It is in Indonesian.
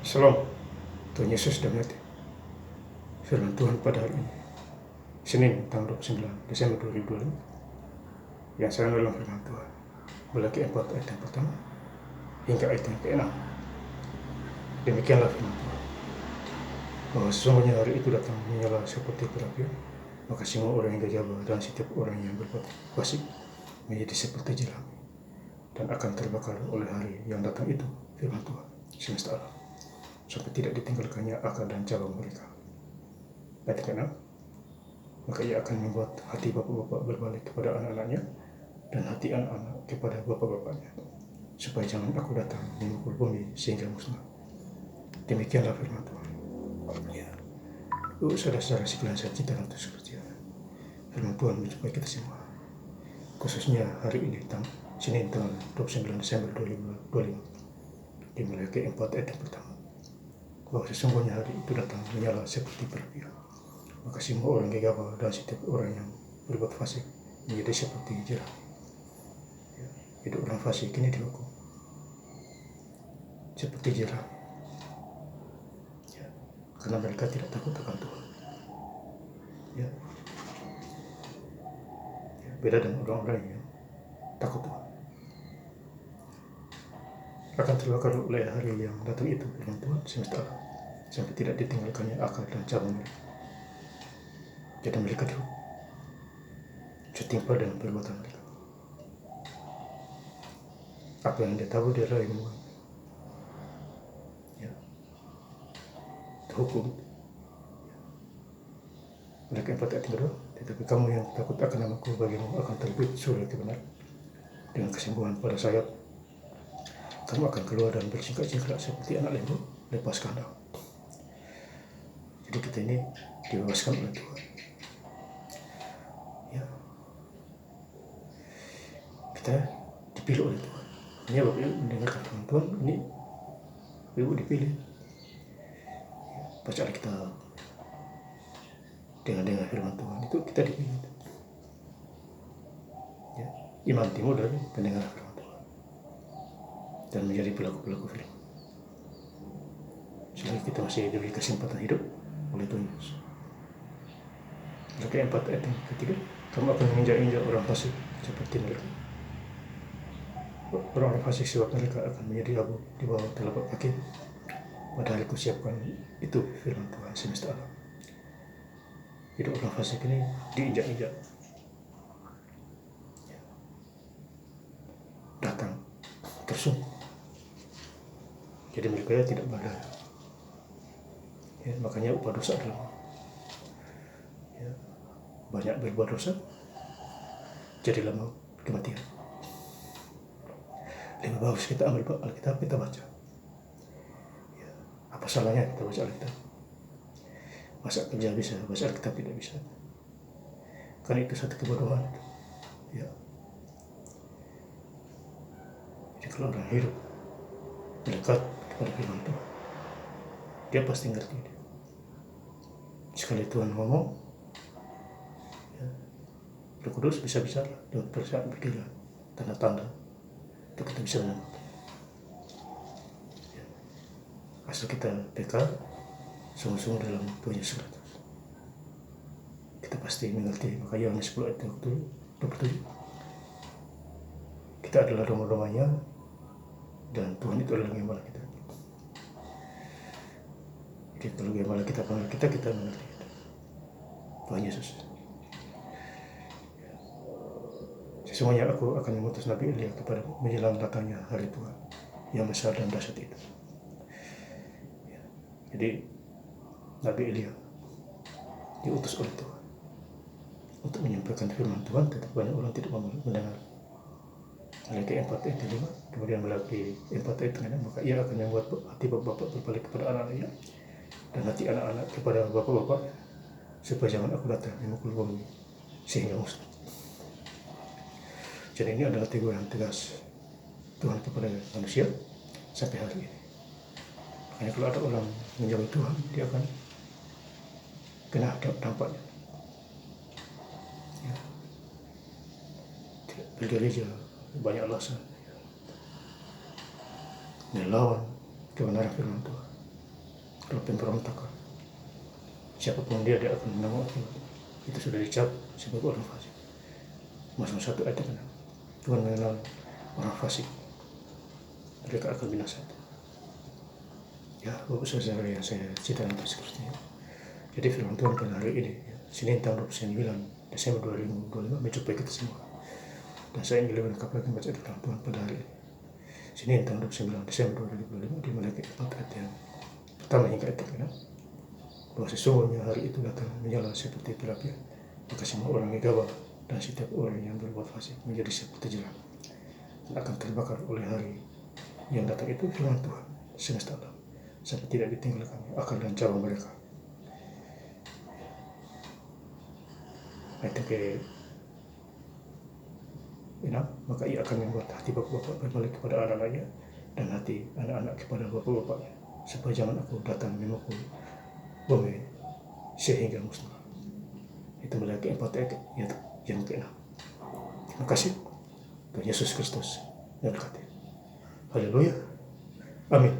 Shalom, Tuhan Yesus sudah mati. Firman Tuhan pada hari ini, Senin, tanggal 29 Desember 2025, yang saya dalam firman Tuhan, mulai ke-4 ayat yang pertama, hingga ayat yang ke-6. Demikianlah firman Tuhan, bahwa sesungguhnya hari itu datang menyala seperti perapian, maka semua orang yang gegabah dan setiap orang yang berbuat fasik menjadi seperti jerami, dan akan terbakar oleh hari yang datang itu, firman Tuhan semesta alam, sampai tidak ditinggalkannya akal dan cabang mereka. Ayat ke-6, maka ia akan membuat hati bapak-bapak berbalik kepada anak-anaknya, dan hati anak-anak kepada bapak-bapaknya, supaya jangan aku datang memukul bumi sehingga musnah. Demikianlah firman Tuhan. Ya, saudara-saudara sekalian, saya cinta dan seperti firman Tuhan menjumpai kita semua, khususnya hari ini, Senin tanggal 29 Desember 2025, dimulai ke-4 ayat yang pertama, bahwa sesungguhnya hari itu datang menyala seperti perapian, maka semua orang gegabah dan setiap orang yang berbuat fasik menjadi seperti jerami. Ya, hidup orang fasik ini dihukum seperti jerami, ya, karena mereka tidak takut akan Tuhan. Ya, beda dengan orang-orang yang takut Tuhan. Akan terbakar oleh hari yang datang itu, firman Tuhan semesta alam, sampai tidak ditinggalkannya akal dan cabang mereka. Jadi mereka dihukum setimpa dengan perbuatan mereka. Apa yang dia tahu dia raih mengulang, ya, terhukum. Mereka 4 ayat 2, tetapi kamu yang takut akan namaku, bagimu akan terbit surga kebenaran dengan kesembuhan pada sayap. Kamu akan keluar dan bersingkat-singkat seperti anak lembu lepas kandang. Jadi kita ini dibebaskan oleh Tuhan. Ya, kita dipilih oleh Tuhan. Ini Bapak Ibu mendengarkan firman Tuhan, ini Ibu dipilih. Ya, baca Alkitab dengan firman Tuhan, itu kita dipilih. Ya, iman timbul dari pendengar firman Tuhan dan menjadi pelaku-pelaku firman. Selagi kita masih diberi kesempatan hidup oleh Tuhan Yesus. Yang 4 ayat yang ketiga, kamu akan menginjak-injak orang fasik seperti mereka. Orang fasik sebab mereka akan menjadi abu di bawah telapak kaki. Padahal aku siapkan itu, firman Tuhan semesta alam. Hidup orang fasik ini diinjak-injak. Datang tersungkur. Jadi mereka tidak berdaya. Ya, makanya upah dosa adalah, ya, banyak berbuat dosa, jadilah maut, kematian. Lebih bagus kita ambil Alkitab, kita baca. Ya, apa salahnya kita baca Alkitab? Masa kerja bisa, baca Alkitab tidak bisa? Karena itu satu kebodohan. Ya. Jadi kalau orang hidup melekat kepada firman Tuhan, dia pasti ngerti. Sekali Tuhan ngomong, ya, Roh Kudus bisa-bisa dengan perasaan pikiran, tanda-tanda, itu kita bisa menangkap. Ya. Asal kita peka, sungguh-sungguh dalam Tuhan Yesus Kristus, kita pasti mengerti. Maka Yohanes 10 ayat 27, kita adalah domba-dombanya dan Tuhan itu adalah gembala kita. Jadi kalau gembala kita panggil kita mengerti Tuhan Yesus. Sesungguhnya aku akan mengutus Nabi Elia kepada menjelang datangnya hari Tuhan yang besar dan dahsyat itu. Ya. Jadi Nabi Elia diutus oleh Tuhan untuk menyampaikan firman Tuhan, tetapi banyak orang tidak mau mendengar. Mulai ke 4 ayat 5, kemudian melalui 4 ayat 6, maka ia akan membuat hati bapak-bapak berbalik kepada anak-anaknya, dan hati anak-anak kepada bapak-bapak, supaya jangan aku datang memukul bumi sehingga musnah. Jadi ini adalah teguran tegas Tuhan kepada manusia sampai hari ini. Makanya kalau ada orang menjauhi Tuhan, dia akan kena dampaknya. Ya. Tidak bergereja, banyak alasan melawan kebenaran firman Tuhan. Kalau pemberontakan, siapapun dia akan menanggung akibat. Itu sudah dicap sebagai orang fasik. Mazmur 1 ayat 6. Tuhan mengenal orang fasik, mereka akan binasa. Ya, Bapak Saudara yang saya ceritakan seperti ini. Jadi firman Tuhan pada hari ini, Senin tanggal 29 Desember 2025 mencapai kita semua. Dan saya ingin lebih lengkap lagi membaca firman Tuhan pada hari ini. Senin tanggal 29 Desember 2025 di Malaikat 4 ayat yang pertama hingga ayat ke-6. Bahwa sesungguhnya hari itu datang menyala seperti api, maka semua orang gegabah dan setiap orang yang berbuat fasik menjadi seperti jerat dan akan terbakar oleh hari yang datang itu. Firman Tuhan semesta alam sampai tidak ditinggalkan akal dan cabang mereka. Ayat ke-6, maka ia akan membuat hati bapak-bapak berbalik kepada anak-anaknya dan hati anak-anak kepada bapak-bapaknya, supaya jangan aku datang memukul bumi sehingga musnah. Itu Malaikat 4 ayat yang ke-6. Terima kasih. Tuhan Yesus Kristus memberkati. Haleluya. Amin.